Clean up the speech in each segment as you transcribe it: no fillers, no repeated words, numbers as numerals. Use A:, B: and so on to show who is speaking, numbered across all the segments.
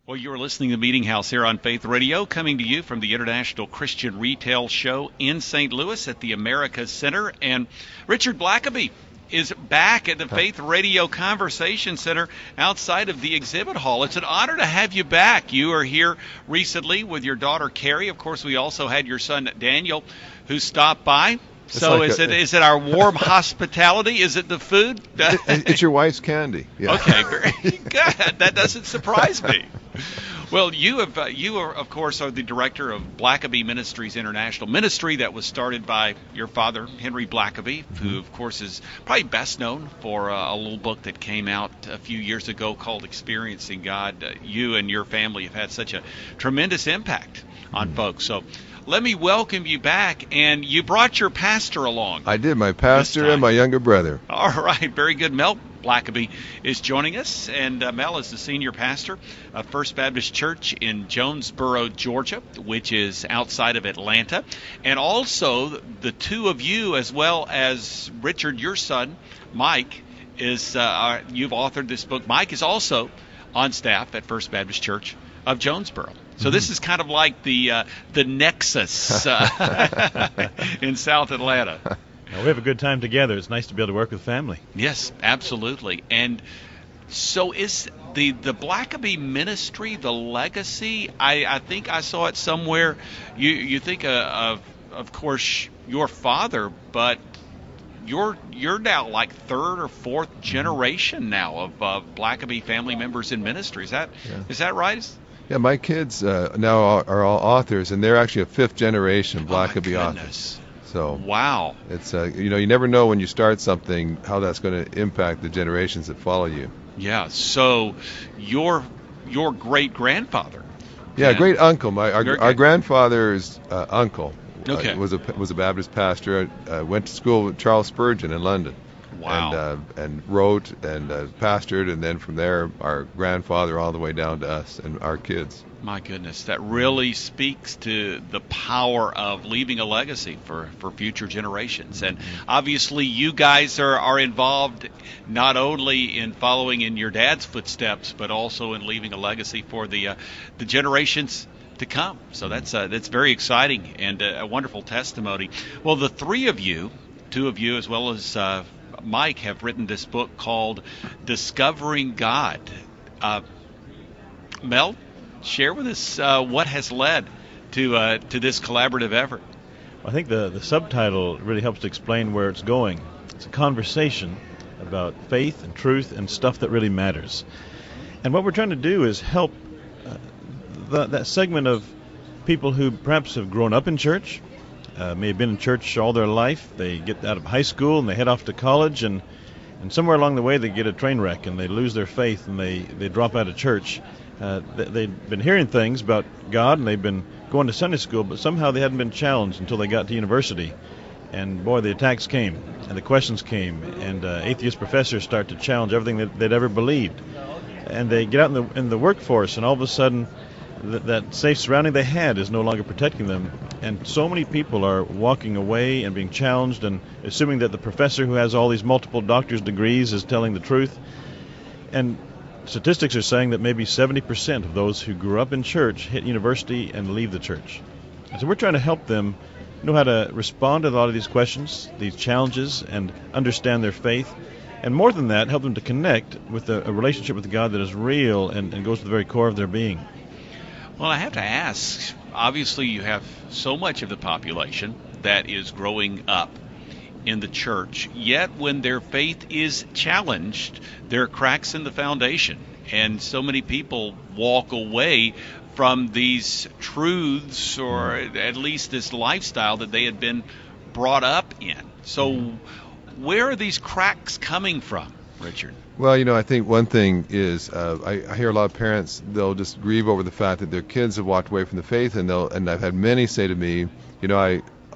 A: Well, you're listening to Meeting House here on Faith Radio, coming to you from the International Christian Retail Show in St. Louis at the Americas Center. And Richard Blackaby is back at the Faith Radio Conversation Center outside of the exhibit hall. It's an honor to have you back. You are here recently with your daughter, Carrie. Of course, we also had your son, Daniel, who stopped by. So is it our warm hospitality? Is it the food?
B: It's your wife's candy. Yeah.
A: Okay, very good. That doesn't surprise me. Well, you are, of course, are the director of Blackaby Ministries International Ministry that was started by your father, Henry Blackaby, who, of course, is probably best known for a little book that came out a few years ago called Experiencing God. You and your family have had such a tremendous impact on folks. So let me welcome you back, and you brought your pastor along.
B: I did, my pastor and my younger brother.
A: All right, very good. Mel Blackaby is joining us, and Mel is the senior pastor of First Baptist Church in Jonesboro, Georgia, which is outside of Atlanta. And also, the two of you, as well as Richard, your son, Mike, is you've authored this book. Mike is also on staff at First Baptist Church of Jonesboro. So this is kind of like the nexus in South Atlanta.
C: We have a good time together. It's nice to be able to work with family.
A: Yes, absolutely. And so is the Blackaby ministry, the legacy, I think I saw it somewhere. You think of course, your father, but you're now like third or fourth generation now of Blackaby family members in ministry. Is that right?
B: Yeah, my kids now are all authors, and they're actually a fifth generation Blackaby authors. So
A: wow,
B: it's you never know when you start something how that's going to impact the generations that follow you.
A: Yeah. So your great grandfather.
B: Yeah, great uncle. Our grandfather's uncle was a Baptist pastor. Went to school with Charles Spurgeon in London.
A: Wow.
B: And wrote and pastored, and then from there our grandfather all the way down to us and our kids.
A: My goodness, that really speaks to the power of leaving a legacy for future generations. And obviously you guys are involved not only in following in your dad's footsteps, but also in leaving a legacy for the generations to come. So that's very exciting and a wonderful testimony. Well, the three of you, two of you as well as Mike, have written this book called Discovering God. Mel, share with us what has led to this collaborative effort.
C: I think the subtitle really helps to explain where it's going. It's a conversation about faith and truth and stuff that really matters. And what we're trying to do is help that segment of people who perhaps have grown up in church, may have been in church all their life. They get out of high school and they head off to college, and somewhere along the way they get a train wreck and they lose their faith and they drop out of church. They'd been hearing things about God and they've been going to Sunday school, but somehow they hadn't been challenged until they got to university. And boy, the attacks came and the questions came, and atheist professors start to challenge everything that they'd ever believed. And they get out in the workforce, and all of a sudden that safe surrounding they had is no longer protecting them. And so many people are walking away and being challenged and assuming that the professor who has all these multiple doctor's degrees is telling the truth. And statistics are saying that maybe 70% of those who grew up in church hit university and leave the church. And so we're trying to help them know how to respond to a lot of these questions, these challenges, and understand their faith. And more than that, help them to connect with a relationship with God that is real and goes to the very core of their being.
A: Well, I have to ask, obviously you have so much of the population that is growing up in the church, yet when their faith is challenged, there are cracks in the foundation, and so many people walk away from these truths, or at least this lifestyle that they had been brought up in. So where are these cracks coming from, Richard?
B: Well, I think one thing is I hear a lot of parents, they'll just grieve over the fact that their kids have walked away from the faith, and I've had many say to me,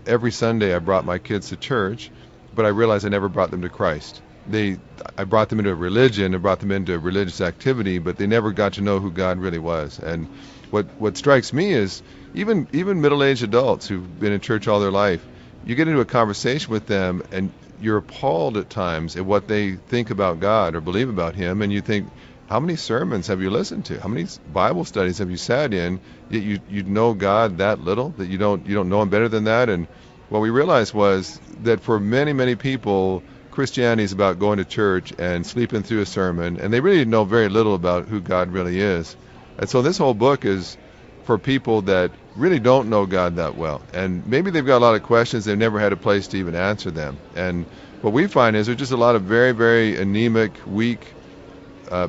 B: every Sunday I brought my kids to church, but I realized I never brought them to Christ. I brought them into a religion and brought them into religious activity, but they never got to know who God really was. And what strikes me is even middle-aged adults who've been in church all their life, you get into a conversation with them and you're appalled at times at what they think about God or believe about Him, and you think, how many sermons have you listened to? How many Bible studies have you sat in? Yet you know God that little, that you don't know Him better than that. And what we realized was that for many people, Christianity is about going to church and sleeping through a sermon, and they really know very little about who God really is. And so this whole book is for people that really don't know God that well, and maybe they've got a lot of questions, they've never had a place to even answer them. And what we find is there's just a lot of very anemic, weak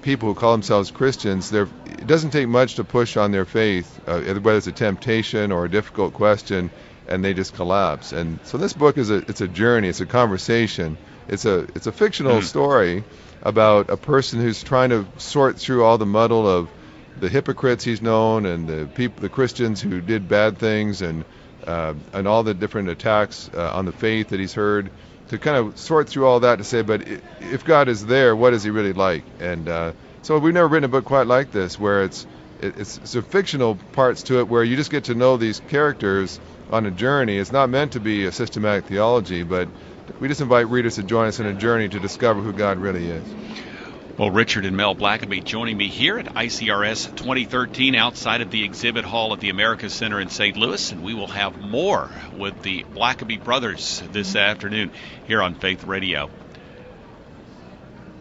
B: people who call themselves Christians. It doesn't take much to push on their faith, whether it's a temptation or a difficult question, and they just collapse. And so this book is it's a journey, it's a conversation, it's a fictional story about a person who's trying to sort through all the muddle of the hypocrites he's known, and the Christians who did bad things, and all the different attacks on the faith that he's heard, to kind of sort through all that to say, but if God is there, what is He really like? And so we've never written a book quite like this, where it's some fictional parts to it, where you just get to know these characters on a journey. It's not meant to be a systematic theology, but we just invite readers to join us in a journey to discover who God really is.
A: Well, Richard and Mel Blackaby joining me here at ICRS 2013 outside of the exhibit hall at the America Center in St. Louis, and we will have more with the Blackaby brothers this afternoon here on Faith Radio.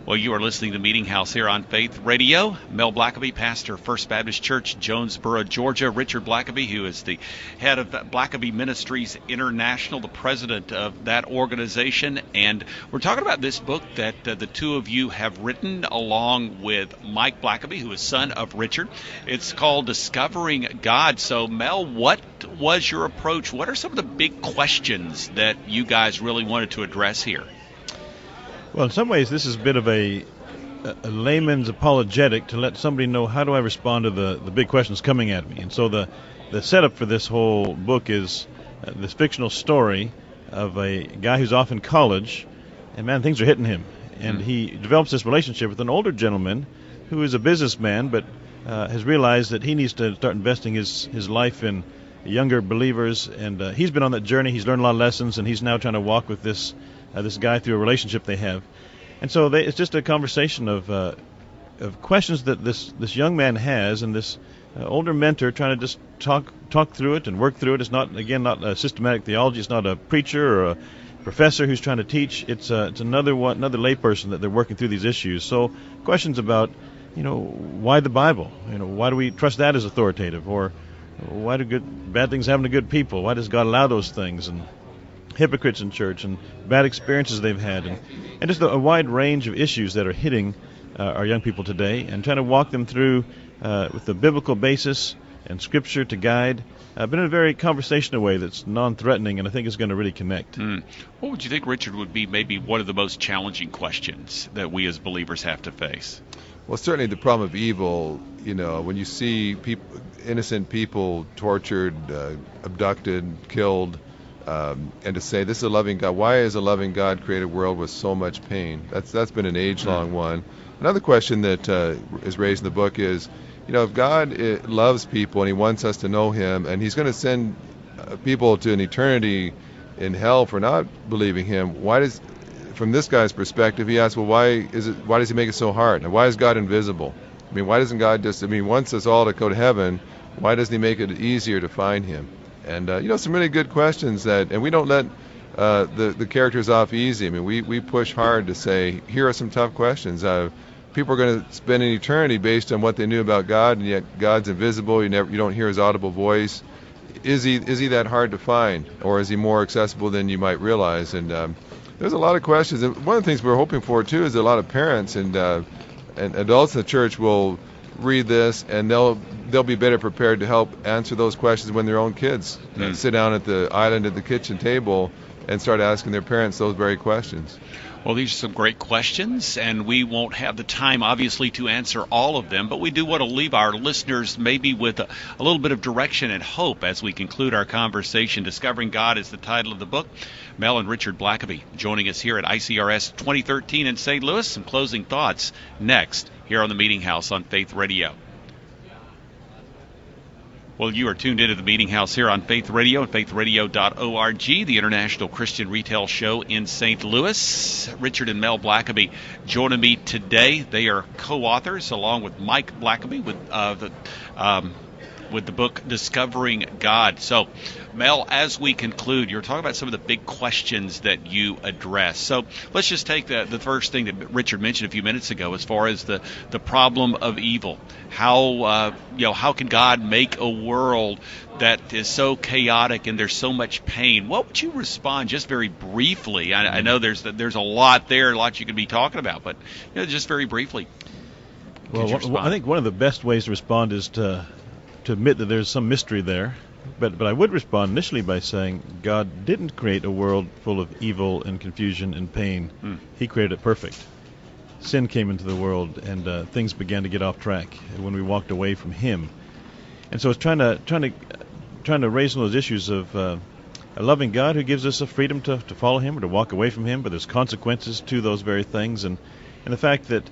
A: Well, you are listening to Meeting House here on Faith Radio. Mel Blackaby, pastor of First Baptist Church, Jonesboro, Georgia. Richard Blackaby, who is the head of Blackaby Ministries International, the president of that organization. And we're talking about this book that the two of you have written along with Mike Blackaby, who is son of Richard. It's called Discovering God. So, Mel, what was your approach? What are some of the big questions that you guys really wanted to address here?
C: Well, in some ways, this is a bit of a layman's apologetic to let somebody know, how do I respond to the big questions coming at me. And so the setup for this whole book is this fictional story of a guy who's off in college, and man, things are hitting him. And he develops this relationship with an older gentleman who is a businessman, but has realized that he needs to start investing his life in younger believers. And he's been on that journey. He's learned a lot of lessons, and he's now trying to walk with this guy through a relationship they have. And so it's just a conversation of questions that this young man has, and this older mentor trying to just talk through it and work through it. It's not a systematic theology. It's not a preacher or a professor who's trying to teach. It's another layperson that they're working through these issues. So questions about, why the Bible? Why do we trust that as authoritative? Or why do bad things happen to good people? Why does God allow those things? And hypocrites in church, and bad experiences they've had, and just a wide range of issues that are hitting our young people today, and trying to walk them through with the biblical basis and scripture to guide, but in a very conversational way that's non-threatening, and I think is going to really connect.
A: What would you think, Richard, would be maybe one of the most challenging questions that we as believers have to face?
B: Well, certainly the problem of evil, when you see innocent people tortured, abducted, killed, and to say this is a loving God. Why is a loving God create a world with so much pain? That's been an age-long one. Another question that is raised in the book is, if God loves people and He wants us to know Him, and He's going to send people to an eternity in hell for not believing Him, from this guy's perspective, he asks, well, why does He make it so hard? And why is God invisible? Why doesn't God wants us all to go to heaven, why doesn't He make it easier to find Him? And some really good questions and we don't let the characters off easy. We push hard to say, here are some tough questions. People are going to spend an eternity based on what they knew about God, and yet God's invisible. You don't hear His audible voice. Is he that hard to find, or is He more accessible than you might realize? And there's a lot of questions. And one of the things we're hoping for too is that a lot of parents and adults in the church will read this, and they'll be better prepared to help answer those questions when their own kids sit down at the island at the kitchen table and start asking their parents those very questions.
A: Well, these are some great questions, and we won't have the time, obviously, to answer all of them, but we do want to leave our listeners maybe with a little bit of direction and hope as we conclude our conversation. Discovering God is the title of the book. Mel and Richard Blackaby joining us here at ICRS 2013 in St. Louis. Some closing thoughts next here on the Meeting House on Faith Radio. Well, you are tuned into the Meeting House here on Faith Radio and faithradio.org, the international Christian retail show in St. Louis. Richard and Mel Blackaby joining me today. They are co-authors, along with Mike Blackaby, with the book Discovering God. So, Mel, as we conclude, you're talking about some of the big questions that you address. So let's just take the first thing that Richard mentioned a few minutes ago, as far as the problem of evil. How can God make a world that is so chaotic and there's so much pain? What would you respond, just very briefly? I know there's a lot there, a lot you could be talking about, but just very briefly.
C: Well, I think one of the best ways to respond is to admit that there's some mystery there. But I would respond initially by saying God didn't create a world full of evil and confusion and pain. He created it perfect. Sin came into the world, and things began to get off track when we walked away from Him. And so it's trying to raise some of those issues of a loving God who gives us a freedom to follow Him or to walk away from Him, but there's consequences to those very things, and the fact that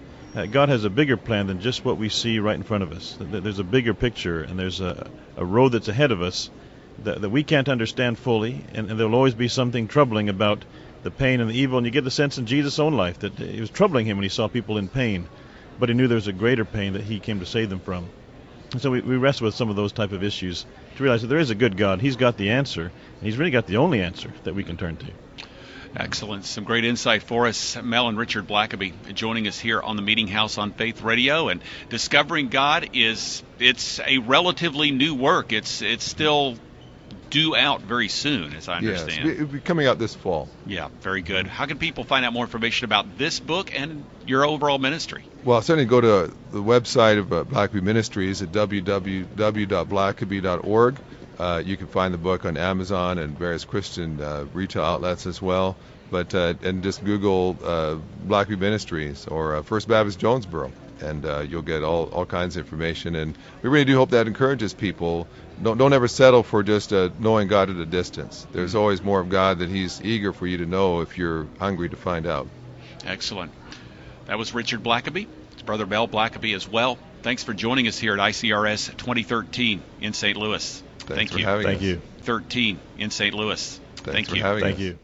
C: God has a bigger plan than just what we see right in front of us. There's a bigger picture, and there's a road that's ahead of us that we can't understand fully, and there'll always be something troubling about the pain and the evil. And you get the sense in Jesus' own life that it was troubling Him when He saw people in pain, but He knew there was a greater pain that He came to save them from. And so we wrestle with some of those type of issues to realize that there is a good God. He's got the answer, and He's really got the only answer that we can turn to.
A: Excellent. Some great insight for us. Mel and Richard Blackaby joining us here on the Meeting House on Faith Radio. And Discovering God it's a relatively new work. It's still due out very soon, as I understand.
B: Yes, it'll be coming out this fall.
A: Yeah, very good. How can people find out more information about this book and your overall ministry?
B: Well, certainly go to the website of Blackaby Ministries at www.blackaby.org. You can find the book on Amazon and various Christian retail outlets as well. But and just Google Blackaby Ministries or First Baptist Jonesboro, and you'll get all kinds of information. And we really do hope that encourages people. Don't ever settle for just knowing God at a distance. There's always more of God that He's eager for you to know if you're hungry to find out.
A: Excellent. That was Richard Blackaby. His brother Mel Blackaby as well. Thanks for joining us here at ICRS 2013 in St. Louis.
B: Thanks
A: Thank you.
B: For having us.
C: Thank you.
A: 13 in St. Louis.
B: Thanks for
A: you.
B: having us.
C: Thank you.